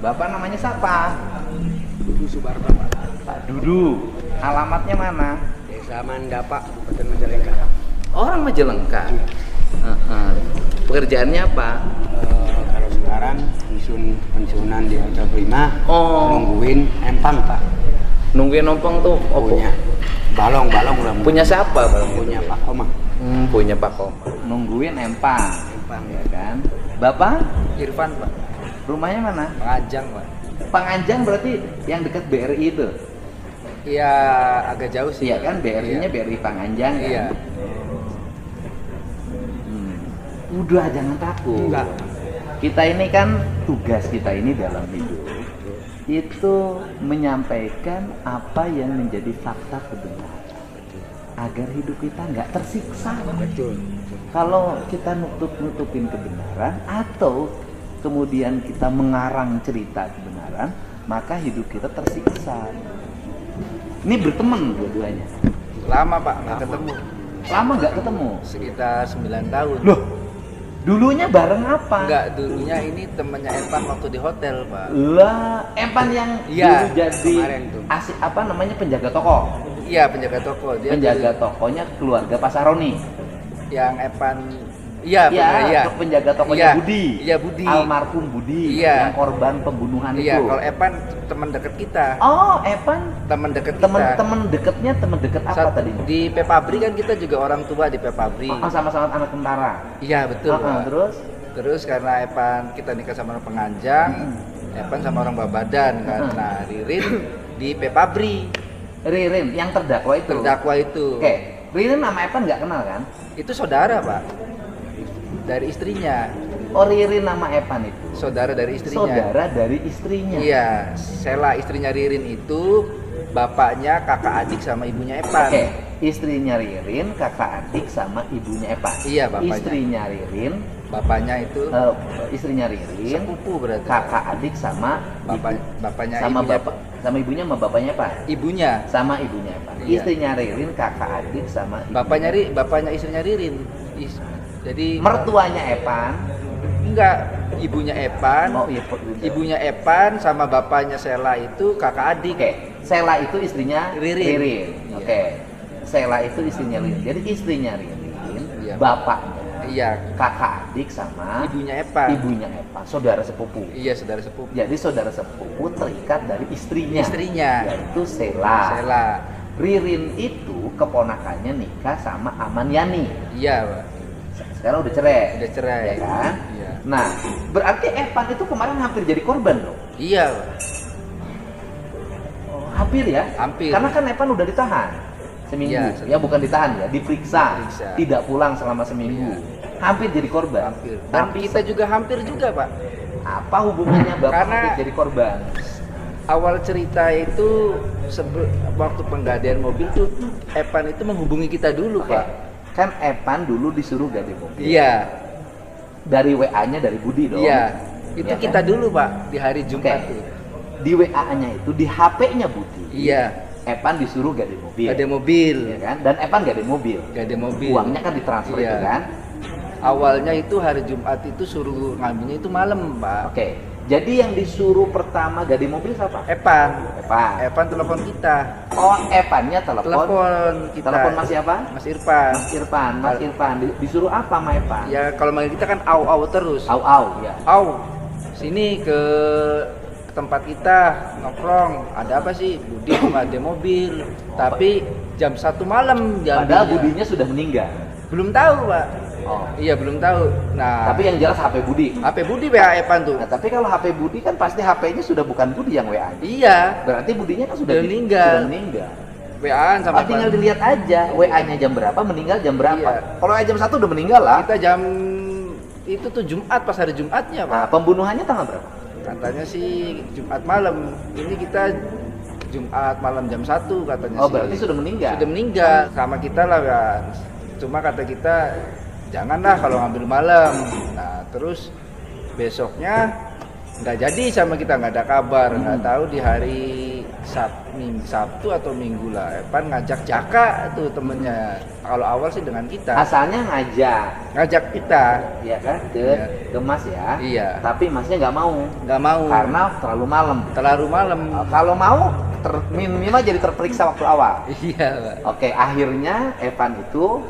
Bapak namanya siapa? Dudu Subarta, Pak. Pak Dudu. Alamatnya mana? Desa Mandapa, Kabupaten Majalengka. Orang Majalengka. Pekerjaannya apa? Kalau sekarang pensiunan di Hotel Prima, nungguin empang, Pak. Nungguin empang tuh Punya balong lah. Punya siapa balong? Punya Pak Koma. Punya Pak Koma. Nungguin empang. Empang Ya kan? Bapak? Irfan, Pak. Rumahnya mana? Penganjang, Pak. Panganjang berarti yang dekat BRI itu? Iya, agak jauh sih. Iya kan, BRI-nya BRI Panganjang kan? Iya. Udah, jangan takut. Enggak. Kita ini kan, tugas kita ini dalam hidup itu menyampaikan apa yang menjadi fakta kebenaran agar hidup kita nggak tersiksa. Betul. Kalau kita nutupin kebenaran atau kemudian kita mengarang cerita kebenaran, maka hidup kita tersiksa. Ini berteman dua-duanya. Lama, Pak, nggak ketemu. Lama nggak ketemu? Sekitar 9 tahun. Loh, dulunya bareng apa? Enggak, dulunya ini temennya Evan waktu di hotel, Pak. Lah, Evan yang Iya, dulu jadi kemarin tuh. apa namanya, penjaga toko. Iya, penjaga toko. Dia Penjaga tokonya keluarga Pasaroni. yang Evan, iya, Iya, penjaga tokonya Iya, Budi. Iya, Budi. Almarhum Budi, Iya. yang korban pembunuhan Iya, itu. kalau Evan teman dekat kita. Oh, Evan Teman dekat kita. temen deket apa tadi? Di Pepabri kan kita juga orang tua di Pepabri. Oh, sama-sama anak tentara. Iya, betul, Pak. Terus? Terus karena Evan kita nikah sama orang Penganjang, Evan sama orang Babadan kan. Nah, Ririn di Pepabri. Ririn yang terdakwa itu. Terdakwa itu. Oke, Ririn sama Evan nggak kenal kan? Itu saudara, Pak. Dari istrinya. Oh, Ririn nama Evan itu Saudara dari istrinya. saudara dari istrinya. Iya, Sela istrinya Ririn itu bapaknya kakak adik sama ibunya Evan. Oke, istrinya Ririn kakak adik sama ibunya Evan. Iya, bapaknya. Istrinya Ririn, Bapaknya itu istrinya Ririn sepupu berarti. kakak adik sama Bapaknya sama ibunya, bapak sama ibunya sama bapaknya Evan. Ibunya. Sama ibunya Evan. Iya. Istrinya Ririn kakak adik sama ibunya Bapaknya istrinya Ririn. Jadi mertuanya Evan. enggak, ibunya Evan. Oh iya, Ibunya Evan sama bapaknya Sela itu kakak adik. Oke, Sela itu istrinya Ririn. Iya. Oke, Sela itu istrinya Ririn. Jadi istrinya Ririn, Iya. bapaknya, Iya, kakak adik sama ibunya Evan. ibunya Evan, saudara sepupu. Iya, saudara sepupu. Jadi saudara sepupu terikat dari istrinya. Istrinya. Yaitu Sela. Sela. Ririn itu keponakannya nikah sama Aman Yani. Iya, Pak. Sekarang udah cerai. Udah cerai. Ya kan? Iya. Nah, berarti Evan itu kemarin hampir jadi korban dong. Iya, Pak. Oh, hampir ya? Hampir. Karena kan Evan udah ditahan seminggu. Iya, Ya bukan ditahan ya, diperiksa. Diperiksa. Tidak pulang selama seminggu. Iya. Hampir jadi korban. Hampir. Dan Tapi kita juga hampir juga, Pak. apa hubungannya Bapak Karena hampir jadi korban? Awal cerita itu waktu penggadean mobil tuh Evan itu menghubungi kita dulu, Oke. Pak. Kan Evan dulu disuruh ganti mobil. Iya. Dari WA-nya dari Budi dong. Iya. Itu Ya kita kan? dulu, Pak, di hari Jumat Oke. tuh. Di WA-nya itu di HP-nya Budi. Iya. Evan disuruh ganti mobil. Ada mobil. Ya kan? Dan Evan ganti mobil. Gade mobil. Uangnya kan ditransfer Iya. itu kan. Awalnya itu hari Jumat itu suruh ngambilnya itu malam, Pak. Oke. Jadi yang disuruh pertama ganti mobil siapa? Evan. Evan. Evan telepon kita. Oh, Evannya telepon. Telepon kita. Telepon Mas siapa? Mas Irfan. Mas Irfan. Disuruh apa sama Evan? Ya kalau manggil kita kan au terus. Au ya. Au, sini ke tempat kita nongkrong. Ada apa sih? Budi mau ada mobil. Tapi jam 1 malam Padahal diambilnya. Budinya sudah meninggal. Belum tahu, Pak. Oh. Iya, belum tahu. Nah, Tapi yang jelas HP Budi. HP Budi WA Evan tuh. Nah, tapi kalau HP Budi kan pasti HP-nya sudah bukan Budi yang WA. Iya, Berarti Budinya kan sudah Sudah meninggal. Sudah meninggal. WA-an sama Oh, tinggal Evan. dilihat aja WA-nya jam berapa, meninggal jam berapa. Iya. Kalau jam 1 udah meninggal lah. Kita jam itu tuh Jumat, pas hari Jumatnya, Pak. Nah, pembunuhannya tanggal berapa? Katanya sih Jumat malam. Ini kita Jumat malam jam 1 katanya Oh, sih. berarti sudah meninggal. Sudah meninggal sama kita lah kan. Cuma kata kita janganlah kalau ngambil malam. Nah, terus besoknya nggak jadi sama kita, nggak ada kabar. Nggak tahu di hari Sabtu atau Minggu lah, Evan ngajak Jaka tuh temennya. Kalau awal sih dengan kita. Asalnya Ngajak kita. ya kan Iya. ke Mas ya. Iya. Tapi Masnya nggak mau Nggak mau. karena terlalu malam. Terlalu malam. Kalau mau minimal jadi terperiksa waktu awal. Iya, Pak. Oke, akhirnya Evan itu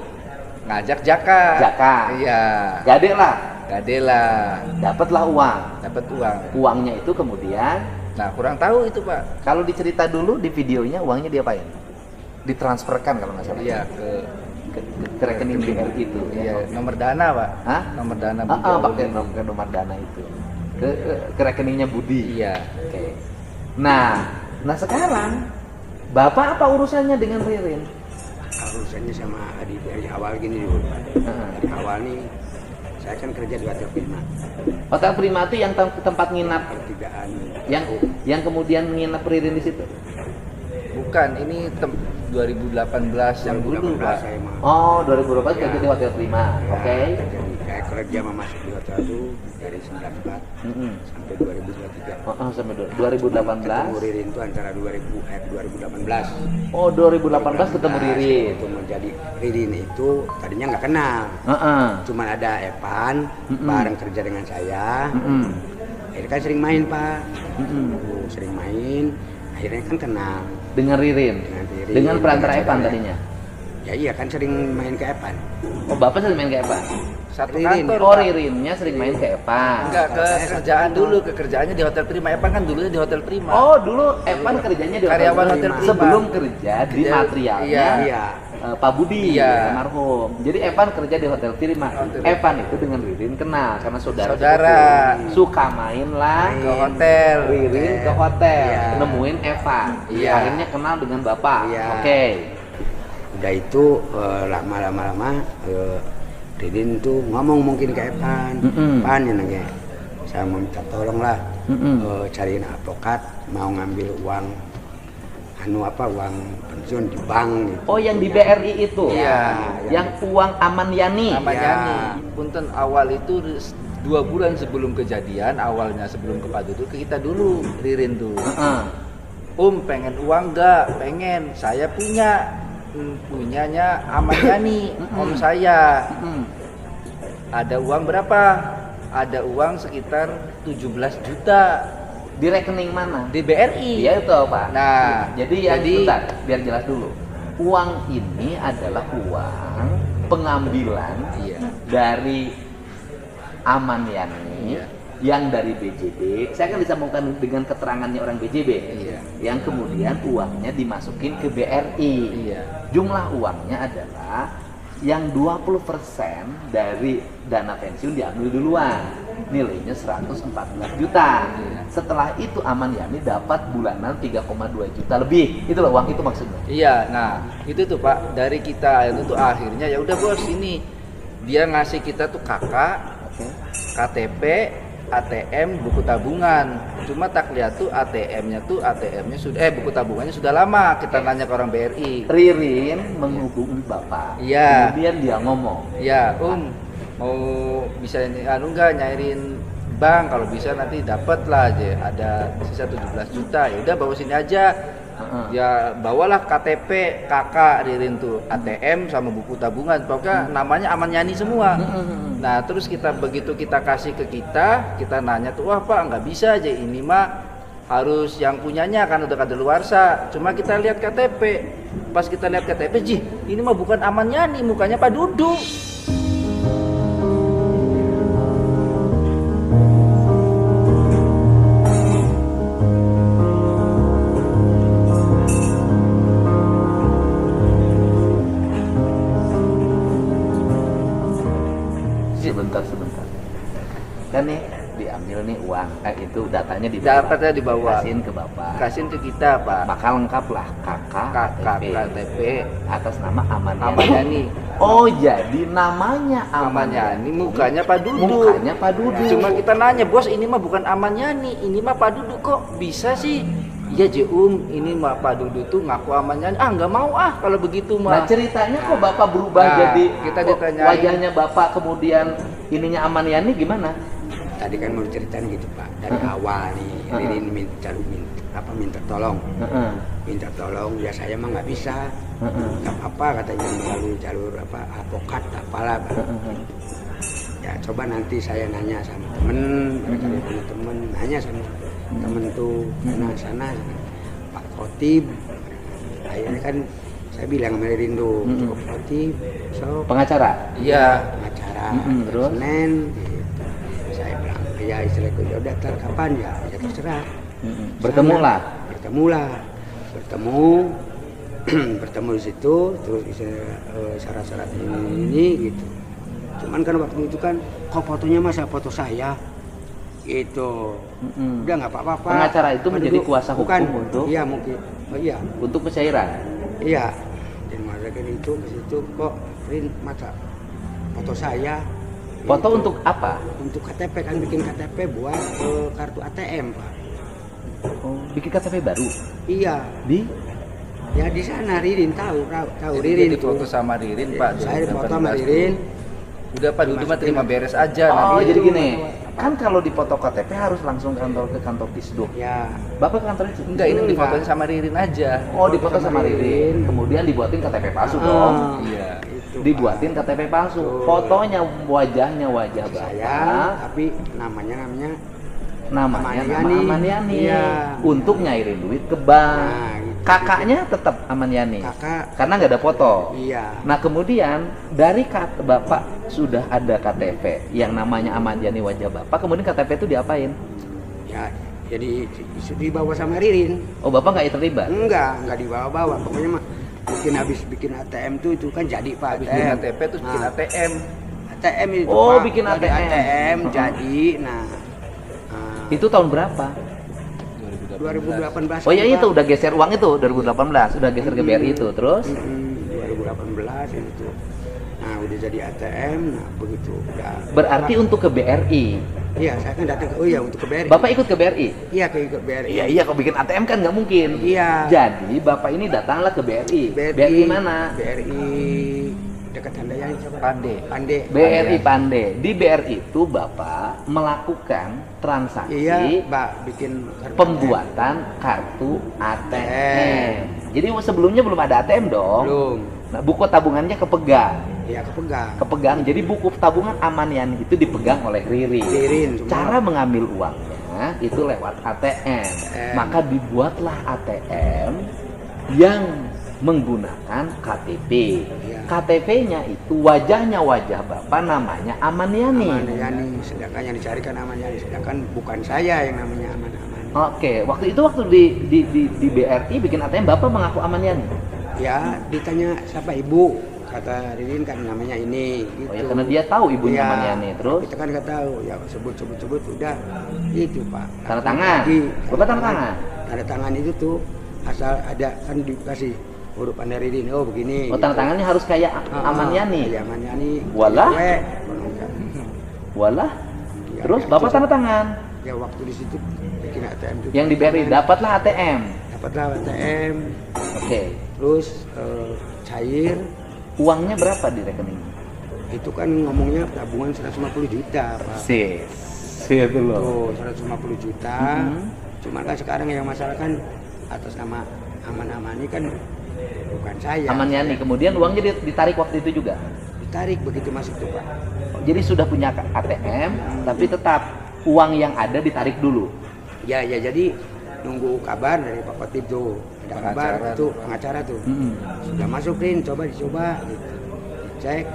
Ngajak Jaka. Iya. gade lah, Gadela. dapatlah uang. Dapat uang. Uangnya itu kemudian Nah, kurang tahu itu, Pak. kalau dicerita dulu di videonya uangnya diapain? Ditransferkan kalau nggak salah. Iya, Ke rekening BRI itu. iya, nomor dana, Pak. Hah? Nomor dana Budi Pakai Awaludin. nomor dana itu. Ke rekeningnya Budi. Iya. Oke. Nah sekarang Bapak apa urusannya dengan Ririn? Urusannya sama Adi dari awal gini dulu. Heeh. Dari awal nih saya kan kerja di Hotel Prima. Hotel Prima itu yang tempat nginap, Pertigaan yang kemudian nginap Ririn di situ. Bukan, ini 2018 yang dulu, 2018 Pak. saya mah. Oh, 2012 kerja Ya. di Hotel Prima. Ya, Oke. Jadi saya kerja masuk di hotel itu dari 94 Mm-mm. sampai 2023. Sampai Ketemu 2018. Ririn itu antara 2018. Oh, 2018 ketemu Ririn. Itu menjadi Ririn itu tadinya nggak kenal. Heeh. Cuman ada Evan Mm-mm. bareng kerja dengan saya. Mm-mm. Akhirnya kan sering main, Pak. Mm-mm. Sering main. Akhirnya kan kenal. Dengan Ririn. Dengan Ririn, Dengan perantara dengan Evan saudaranya. tadinya. Ya iya kan sering main ke Evan. Oh, Bapak sering main ke Evan. Satu Ririn. kantor, Oh, Pak. Ririnnya sering main ke Evan. Enggak, ke Saya kerjaan satu dulu, kantor. ke kerjaannya di Hotel Prima. Evan kan dulunya di Hotel Prima. Oh, dulu Evan kerjanya di Karyawan Prima. Hotel Prima. Sebelum kerja di Kerja- materialnya iya. Iya. Pak Budi, Iya. almarhum. Jadi Evan kerja di Hotel Prima. Hotel. Evan itu dengan Ririn kenal karena saudara. Saudara. sepupu. Suka main lah Ke hotel. Ririn ke hotel, Iya. nemuin Evan. Iya. Akhirnya kenal dengan Bapak. Iya. Oke. Udah itu lama-lama Ririn tuh ngomong mungkin ke Evan. Mm-mm. Evan ya nage. Saya mau minta tolong lah Mm-mm. cariin advokat mau ngambil uang uang pensiun di bank gitu. Oh, yang di BRI itu. Iya. Yang uang Aman Yani. Aman Ya. Yani. Punten awal itu 2 bulan sebelum kejadian, awalnya sebelum ke Pak Duduk, ke kita dulu, Ririn tuh. Heeh. Pengen uang nggak? Pengen. Saya punya. Punyanya Aman Yani, om saya. Mm-mm. Ada uang berapa? Ada uang sekitar 17 juta Di rekening mana? di BRI. Iya itu Pak. Nah, Jadi sebentar, biar jelas dulu. Uang ini adalah uang pengambilan Iya. dari Aman Yani Iya. yang dari BJB. Saya akan disambungkan dengan keterangannya orang BJB. Iya. Yang kemudian uangnya dimasukin ke BRI. Iya. Jumlah uangnya adalah yang 20% dari dana pensiun diambil duluan. Nilainya 114 juta. Iya. Setelah itu Aman Yani dapat bulanan 3,2 juta lebih. Itulah uang itu maksudnya. Iya, nah itu tuh Pak, dari kita itu tuh akhirnya ya udah bos, ini dia ngasih kita tuh kakak, Oke. KTP, ATM, buku tabungan. Cuma tak lihat tuh ATM-nya sudah buku tabungannya sudah lama. Kita nanya ke orang BRI. Ririn menghubungi Bapak. Iya. Kemudian dia ngomong. Ya, mau bisa enggak nyairin bank, kalau bisa nanti dapat lah aja, ada sisa 17 juta. Ya udah bawa sini aja. Heeh. Ya bawalah KTP kakak Ririn tuh, ATM sama buku tabungan, pokoknya namanya Aman Yani semua. Nah terus begitu kita kasih ke kita nanya tuh, wah Pak nggak bisa aja, ini mah harus yang punyanya kan udah kadaluarsa. Cuma kita lihat KTP, pas kita lihat KTP, ini mah bukan Aman Yani, mukanya Pak Duduk. Sebentar. Kan nih diambil nih uang, itu datanya dibawa. Dapatnya dibawa. Kasihin ke Bapak. Kasihin ke kita Pak. Bakal lengkap lah kakak KTP atas nama Aman Yani. Aman Yani. Oh, jadi namanya Aman Yani, mukanya Pak Duduk. Mukanya Pak Duduk. Cuma kita nanya, bos ini mah bukan Aman Yani, ini mah Pak Duduk, kok bisa sih? Iya ini mah Pak Duduk tuh ngaku Aman Yani. Nggak mau kalau begitu Nah mah. ceritanya kok Bapak berubah Nah, jadi kita kok ditanyain. wajahnya Bapak kemudian ininya Aman Yani gimana? tadi kan mau ceritain gitu Pak, dari awal nih Ririn minta tolong, minta tolong, ya saya mah nggak bisa, nggak apa-apa katanya melalui jalur advokat apalah Pak. Ya coba nanti saya nanya sama temen, mereka punya temen, nanya sama temen tuh sana Pak Khotib. Akhirnya kan saya bilang sama Ririn tuh, Pak Khotib, so Pengacara? Iya. pengacara, terus? Senin, gitu. Saya bilang, ya istilahnya ya udah kapan ya terserah. Bertemulah. Bertemu di situ, terus syarat-syarat ini gitu. Cuman kan waktu itu kan, kok fotonya masa foto saya, gitu. Udah nggak apa-apa. Pengacara itu menjadi kuasa hukum untuk? Iya mungkin. Oh iya. Untuk pencairan? Iya. Dan mereka itu ke situ kok Rin masa foto saya. Foto gitu. untuk apa? Untuk KTP kan, bikin KTP buat kartu ATM Pak. Oh, bikin KTP baru? Iya. Ya di sana Ririn tahu Jadi Ririn dia difoto sama Ririn Pak. Saya difoto sama Ririn. Udah Pak, dulu mah terima beres aja. Oh, nanti jadi gini, kan kalau dipoto KTP harus langsung ke kantor Disduk. Ya. Bapak ke kantor Disduk? enggak, ini difotonya sama Ririn aja. Oh, dipoto sama Ririn, kemudian dibuatin KTP palsu dong. Iya. Itu, Dibuatin KTP palsu. Fotonya wajahnya wajah saya, Bapak. tapi namanya Namanya nama Aman Yani. Iya. Untuk nyairin duit ke bank. Nah, gitu. Kakaknya tetap Aman Yani. Kakak. Karena nggak ada foto. Iya. Nah kemudian dari Bapak sudah ada KTP yang namanya Aman Yani wajah Bapak, kemudian KTP itu diapain? Ya, jadi dibawa sama Ririn. Oh Bapak nggak terlibat? Enggak dibawa-bawa. Pokoknya mah habis bikin ATM tuh itu kan jadi Pak. Habis bikin KTP terus bikin Nah, ATM. ATM itu Oh, Pak. bikin Jadi ATM. ATM jadi Itu tahun berapa? 2018. Oh ya Pak. itu udah geser uang itu 2018, udah geser ke BRI itu terus? 2018 itu. Nah udah jadi ATM, nah begitu udah. Berarti untuk ke BRI. Iya saya kan datang untuk ke BRI. Bapak ikut ke BRI? Iya ikut BRI. Iya kalau bikin ATM kan nggak mungkin. Iya. Jadi Bapak ini datanglah ke BRI. BRI mana? BRI dekat Handayani Pandai. BRI Pandai. Di BRI itu Bapak melakukan transaksi Iya, Mbak bikin pembuatan kartu ATM. Jadi sebelumnya belum ada ATM dong. Belum. Nah, buku tabungannya kepegang. Iya kepegang. Kepegang. Jadi buku tabungan Aman Yani itu dipegang oleh Ririn. Semua. Cara mengambil uangnya itu lewat ATM. Maka dibuatlah ATM yang menggunakan KTP. Iya. KTP-nya itu wajahnya wajah Bapak, namanya Aman Yani. Aman Yani, sedangkan yang dicarikan Aman Yani, sedangkan bukan saya yang namanya Aman. Oke, waktu di BRI bikin ATM Bapak mengaku Aman Yani. Ya, ditanya siapa ibu, kata Ririn kan namanya ini. Gitu. Oh ya karena dia tahu ibunya Ya, Aman Yani. Terus kita kan nggak tahu, ya sebut udah, itu Pak. tanda tangan. Bapak tanda tangan. Tanda tangan itu tuh asal ada kan dikasih huruf dari Ririn, oh begini. Oh tanda tangannya harus kayak Aman Yani. Iya Aman Yani. Walah. Ya, Terus ya, Bapak terus- tanda tangan. Ya waktu di situ bikin ATM juga. Yang di BRI dapatlah ATM. Dapatlah ATM. Oke. Terus cair. Uangnya berapa di rekening? Itu kan ngomongnya tabungan 150 juta, Pak. Itu loh. Tuh, 150 juta. Cuman kan sekarang yang masalah kan atas nama Aman ini kan bukan saya. Aman Yani. Kemudian uangnya ditarik waktu itu juga. Ditarik begitu masuk tuh, Pak. Jadi sudah punya ATM, tapi tetap uang yang ada ditarik dulu. Ya jadi nunggu kabar dari Pak Khotib tuh. Ada kabar Pengacara. tuh, pengacara tuh. Sudah masuk Rin, dicoba gitu. Dicek.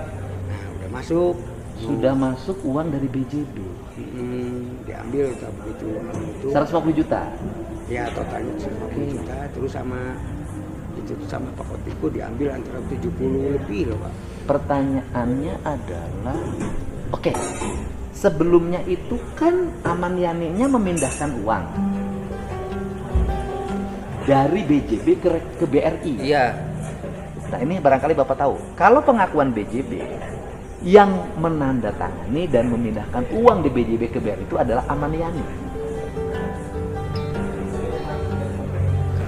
Nah, udah masuk. Sudah masuk uang dari BJB. Diambil tuh begitu uang itu. 150 juta. Ya totalnya 150 juta. Terus sama Pak Khotibku diambil antara 70 lebih loh Pak. Pertanyaannya adalah, oke, sebelumnya itu kan Aman Yani-nya memindahkan uang dari BJB ke BRI. Iya. Nah ini barangkali Bapak tahu, kalau pengakuan BJB yang menandatangani dan memindahkan uang di BJB ke BRI itu adalah Aman Yani.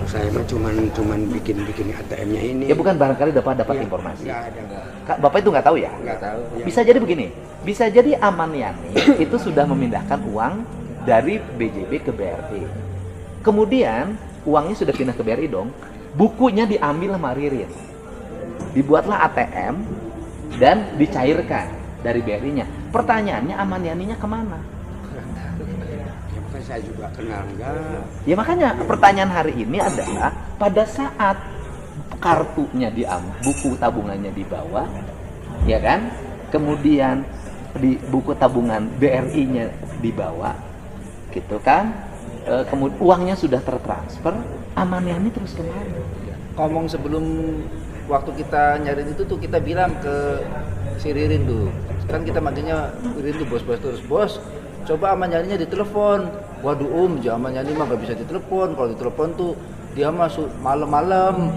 saya mah cuman bikin ATM-nya ini. Ya bukan, barangkali dapat Iya, informasi. nggak ada. Bapak itu nggak tahu ya? Nggak tahu. Iya. Bisa jadi begini, bisa jadi Aman Yani itu sudah memindahkan uang dari BJB ke BRI. Kemudian uangnya sudah pindah ke BRI dong, bukunya diambil sama Ririn. Dibuatlah ATM dan dicairkan dari BRI-nya. Pertanyaannya Aman Yani-nya kemana? Ya, makanya saya juga kenal enggak. Ya makanya pertanyaan hari ini adalah pada saat kartunya diambil, buku tabungannya dibawa, ya kan? Kemudian di buku tabungan BRI-nya dibawa, gitu kan? Kemudian uangnya sudah tertransfer, Aman Yani terus kemana? Ngomong sebelum waktu kita nyariin itu tuh kita bilang ke si Ririn tuh, kan kita manggilnya Ririn tuh bos terus, bos coba Aman Yani-nya ditelepon. Waduh Aman Yani mah gak bisa ditelepon, kalau ditelepon tuh dia masuk malam-malam.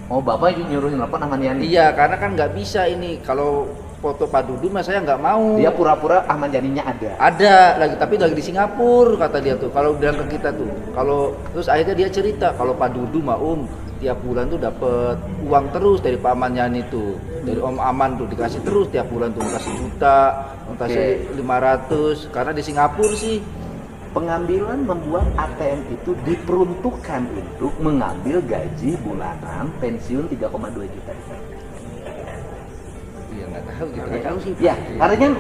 Oh, Bapak nyuruh nelpon Aman Yani? Iya, karena kan nggak bisa ini kalau foto Pak Dudu mah saya nggak mau. Dia pura-pura Aman Yani-nya ada. Ada lagi, tapi lagi di Singapura kata dia tuh. Kalau bilang ke kita tuh, kalau terus akhirnya dia cerita kalau Pak Dudu mah tiap bulan tuh dapat uang terus dari Pak Aman Yani tuh, dari Om Aman tuh dikasih terus tiap bulan tuh, kasih juta, kasih 500 karena di Singapura sih. Pengambilan membuat ATM itu diperuntukkan untuk mengambil gaji bulanan pensiun 3,2 juta. Iya nggak tahu gitu. Nggak tahu sih. Ya, karena kan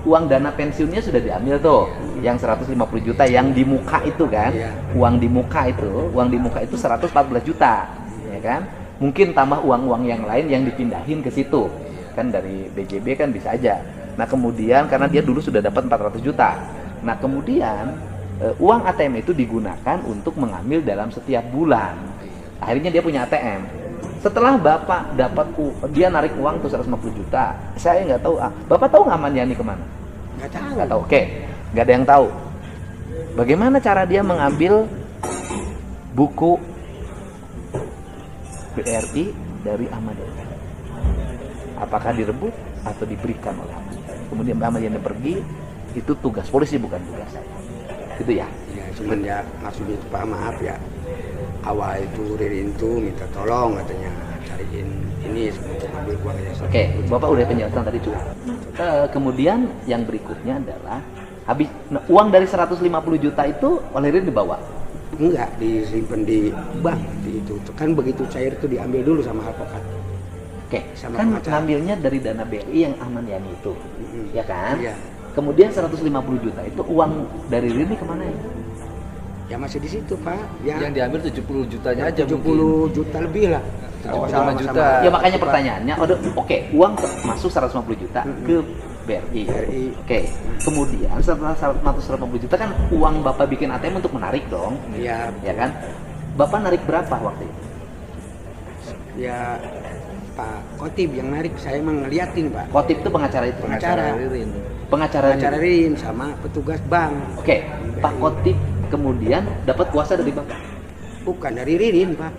uang dana pensiunnya sudah diambil tuh, yang 150 juta yang di muka itu kan, Iya. uang di muka itu 114 juta, ya kan? Mungkin tambah uang-uang yang lain yang dipindahin ke situ, kan dari BJB kan bisa aja. Nah kemudian karena dia dulu sudah dapat 400 juta, nah kemudian uang ATM itu digunakan untuk mengambil dalam setiap bulan. Akhirnya dia punya ATM. Setelah Bapak dapat dia narik uang tuh 150 juta, saya nggak tahu. Bapak tahu nggak Aman Yani kemana? Nggak tahu. Nggak tahu. Oke, nggak ada yang tahu. Bagaimana cara dia mengambil buku BRI dari Aman Yani? Apakah direbut atau diberikan oleh Aman Yani? Kemudian Aman Yani pergi, itu tugas polisi bukan tugas saya. Gitu ya. Ya, cuman ya maksudnya itu Pak, maaf ya. Awal itu Ririn tuh minta tolong katanya cariin ini untuk ambil uangnya. Oke, Bapak udah penjelasan tadi cukup. Kemudian yang berikutnya adalah habis uang dari 150 juta itu oleh Ririn dibawa. Enggak, disimpan di bank di itu. Kan begitu cair itu diambil dulu sama advokat. Oke, Sama kan pengacara. ngambilnya dari dana BRI yang Aman Yani itu, ya kan? Iya. Kemudian 150 juta itu uang dari Ririn kemana ya? Ya masih di situ Pak. Yang diambil 70 jutanya aja 70 mungkin. juta lebih lah. 75 juta. Ya makanya pertanyaannya, oke, uang masuk 150 juta ke BRI. BRI. Oke, kemudian setelah 150 juta kan uang Bapak bikin ATM untuk menarik dong, Iya. ya kan? Bapak narik berapa waktu itu? Ya Pak Kotib yang narik, saya emang ngeliatin Pak. Kotip itu pengacara itu. Pengacara. Ririn. Pengacara. Pengacara Ririn sama petugas bank. Oke, Pak Kotip kemudian dapat kuasa dari Bapak. Bukan dari Ririn Pak.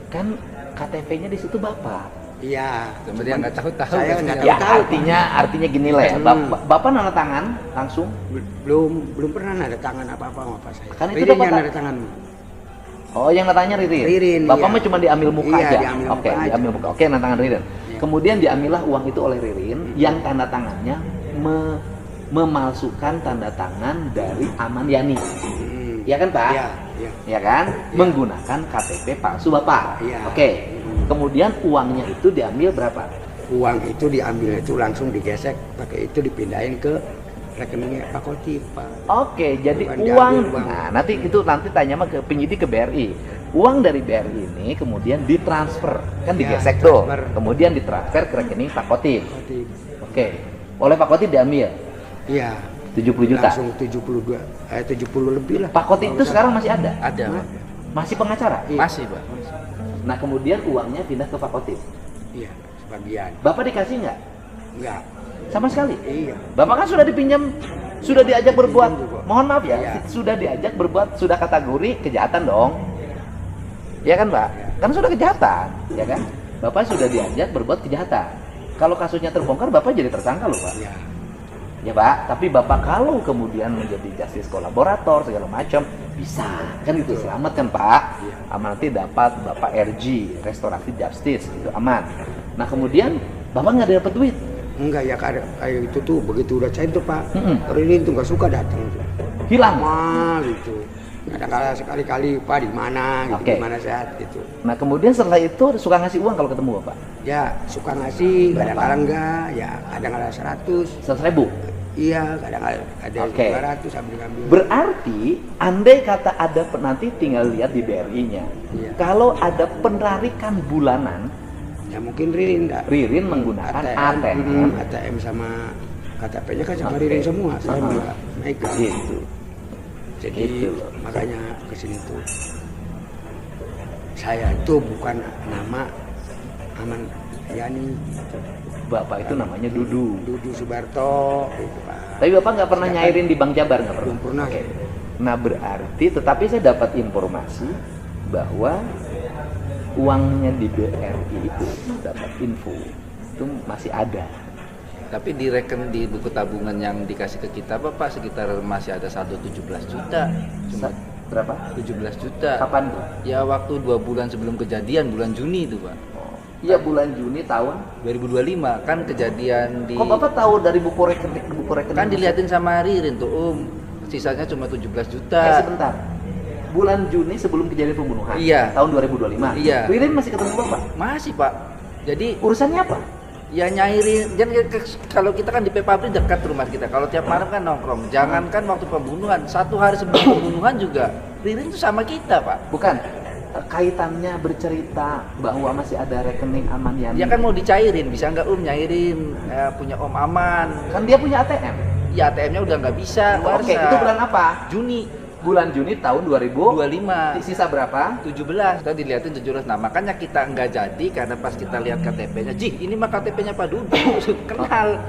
Kan KTP-nya di situ Bapak. Iya. Cuma dia nggak tahu-tahu. Saya kan nggak dia. tahu. Ya, artinya gini lah ya. Bapak nanda tangan langsung. Belum pernah ada tangan apa-apa sama Pak saya. Kan itu Ririn dapat yang tak- ada tangan. Oh, yang nanda tangannya Ririn. Ririn, Bapak iya. mah cuma diambil muka Iya, aja. diambil Oke, muka aja. diambil muka. Oke, nanda tangan Ririn. Iya. Kemudian diambillah uang itu oleh Ririn yang tanda tangannya memalsukan tanda tangan dari Aman Yani. Iya kan, Pak? Iya, iya. Ya kan? Menggunakan KTP palsu Bapak. Iya. Oke. Kemudian uangnya itu diambil berapa? Uang itu diambil itu langsung digesek, pakai itu dipindahin ke rekeningnya Pak Kotip Pak. Oke, jadi Bukan uang. diambil uang. Nah, nanti tanya sama ke penyidik ke BRI. Uang dari BRI ini kemudian ditransfer, kan Ya, digesek tuh. transfer. Kemudian ditransfer ke rekening Pak Kotip. Kotip. Oke. Oleh Pak Kotip diambil Iya. 70 juta. Langsung 70 lebih lah. Pak Kotip itu sekarang masih ada? Ada, Pak. Masih pengacara? Iya. Masih, Pak. Nah, kemudian uangnya pindah ke Pak Kotip. Iya, sebagian. Bapak dikasih nggak? Enggak. Sama sekali? Iya. Bapak kan sudah dipinjam, sudah diajak berbuat, juga. mohon maaf ya, Iya. sudah diajak berbuat, sudah kategori kejahatan dong. Ya kan, Pak? Iya. Kan sudah kejahatan, ya kan? Bapak sudah diajak berbuat kejahatan. Kalau kasusnya terbongkar, Bapak jadi tersangka loh, Pak. Iya. Ya Pak, tapi Bapak kalau kemudian menjadi justice kolaborator segala macam bisa kan gitu, selamat kan Pak. Aman, nanti dapat Bapak RG, restorasi justice itu aman. Nah kemudian Bapak nggak dapat duit. Enggak ya, kayak itu tuh begitu udah cair tuh Pak. Ririn tuh nggak suka datang tuh. Hilang. Mal gitu. Kadang-kadang sekali-kali Pak di mana gitu, Oke. di mana sehat gitu. Nah kemudian setelah itu suka ngasih uang kalau ketemu Bapak. Ya suka ngasih, Berapa? kadang-kadang enggak, ya kadang-kadang 100. 100.000. Iya, kadang-kadang ada Oke. 200 sambil ngambil. Berarti andai kata ada nanti tinggal lihat di BRI-nya. Iya. Kalau ada penarikan bulanan, Ya mungkin Ririn enggak. Ririn menggunakan ATM. ATM sama KTP-nya kan sama Oke. Ririn semua, saya enggak megang. Gitu. Jadi Gitu loh. makanya kesini tuh saya itu bukan nama Aman Yani, Bapak itu namanya Dudu. Dudu Subarto gitu Pak. Tapi Bapak nggak pernah Sedangkan- nyairin di Bank Jabar, nggak pernah? Belum pernah. Oke. Nah berarti, tetapi saya dapat informasi bahwa uangnya di BRI itu dapat info itu masih ada. Tapi direken di buku tabungan yang dikasih ke kita Bapak sekitar masih ada saldo 17 juta. Cuma Berapa? 17 juta. Kapan tuh? Ya waktu 2 bulan sebelum kejadian, bulan Juni itu Pak. Iya bulan Juni tahun. 2025 kan kejadian di... Kok Bapak tahu dari buku rekening? Kan diliatin sama Ririn tuh sisanya cuma 17 juta. Sebentar. Bulan Juni sebelum kejadian pembunuhan. Iya. Tahun 2025. Iya. Ririn masih ketemu Bapak. Masih Pak. Jadi Urusannya apa? ya nyairin, kalau kita kan di Pepabri dekat rumah kita, kalau tiap malam kan nongkrong, jangankan waktu pembunuhan, 1 hari sebelum pembunuhan juga Ririn tuh sama kita Pak. Bukan. Kaitannya bercerita bahwa masih ada rekening Aman Yani. Dia kan mau dicairin, bisa nggak nyairin punya Om Aman. Kan dia punya ATM. Ya ATM-nya udah nggak bisa, Oke, itu bulan apa? Juni Bulan Juni tahun 25. Sisa berapa? 17, kita dilihatin 17. Nah makanya kita nggak jadi karena pas kita lihat KTP-nya, Jih ini mah KTP-nya Pak Dudu, kenal.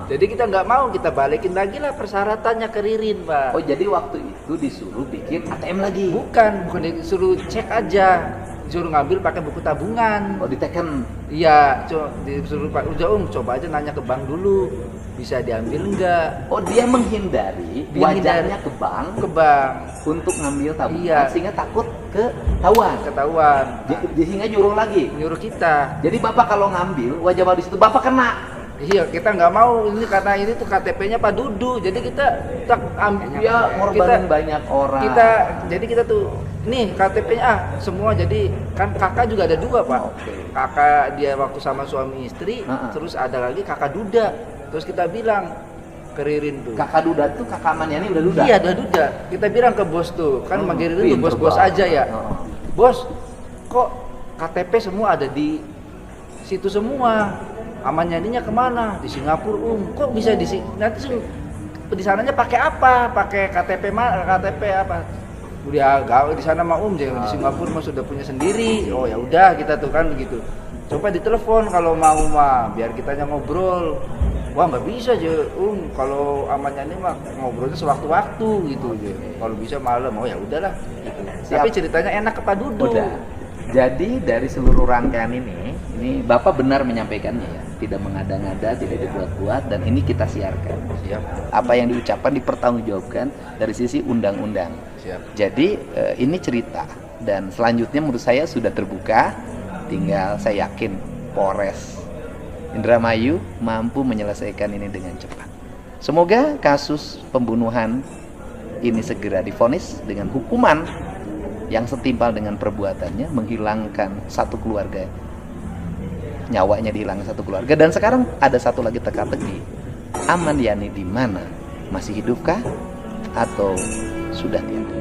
Jadi kita nggak mau, kita balikin lagi lah persyaratannya ke Ririn Pak. Oh jadi waktu itu disuruh bikin ATM lagi? Bukan disuruh cek aja, disuruh ngambil pakai buku tabungan. Oh diteken? Iya, disuruh Pak, udah coba aja nanya ke bank dulu, bisa diambil enggak? Oh dia menghindari wajahnya ke bank Ke bank, untuk ngambil tabungan, Iya. sehingga takut ketahuan. ketahuan. Sehingga nyuruh lagi. Nyuruh kita. Jadi Bapak kalau ngambil wajah Bapak di situ, Bapak kena. Iya, kita nggak mau ini karena ini tuh KTP-nya Pak Dudu. Jadi kita tak ambil Dia ngorbanin banyak orang. jadi kita tuh nih KTP-nya semua, jadi kan kakak juga ada 2 Pak. Oke. Kakak dia waktu sama suami istri, terus ada lagi kakak Duda. Terus kita bilang ke Ririn tuh. Kakak Duda tuh kakak Aman Yani udah Duda? Iya, udah Duda. Kita bilang ke bos tuh, kan manggil Ririn tuh pinter bos-bos banget. aja ya. Bos, kok KTP semua ada di situ semua? Aman Yani-nya kemana? Di Singapura, Kok bisa nanti di sananya pakai apa? Pakai KTP apa? Udah gawe di sana mah di Singapura mah sudah punya sendiri. Oh ya udah kita tuh kan begitu. Coba ditelepon kalau mau mah biar kitanya ngobrol. Wah nggak bisa aja kalau Aman Yani mah ngobrolnya sewaktu-waktu gitu. Kalau bisa malam, oh ya udahlah. Gitu. Tapi ceritanya enak ke Pak Dudu. Udah. Jadi dari seluruh rangkaian ini Bapak benar menyampaikannya ya, tidak mengada-ngada, tidak dibuat-buat, dan ini kita siarkan. Siap. Apa yang diucapkan dipertanggungjawabkan dari sisi undang-undang. Siap. Jadi ini cerita, dan selanjutnya menurut saya sudah terbuka, tinggal saya yakin Polres Indramayu mampu menyelesaikan ini dengan cepat. Semoga kasus pembunuhan ini segera divonis dengan hukuman yang setimpal dengan perbuatannya, menghilangkan satu keluarga, nyawanya dihilangkan satu keluarga. Dan sekarang ada satu lagi teka-teki, Aman Yani di mana? Masih hidupkah atau sudah tiada?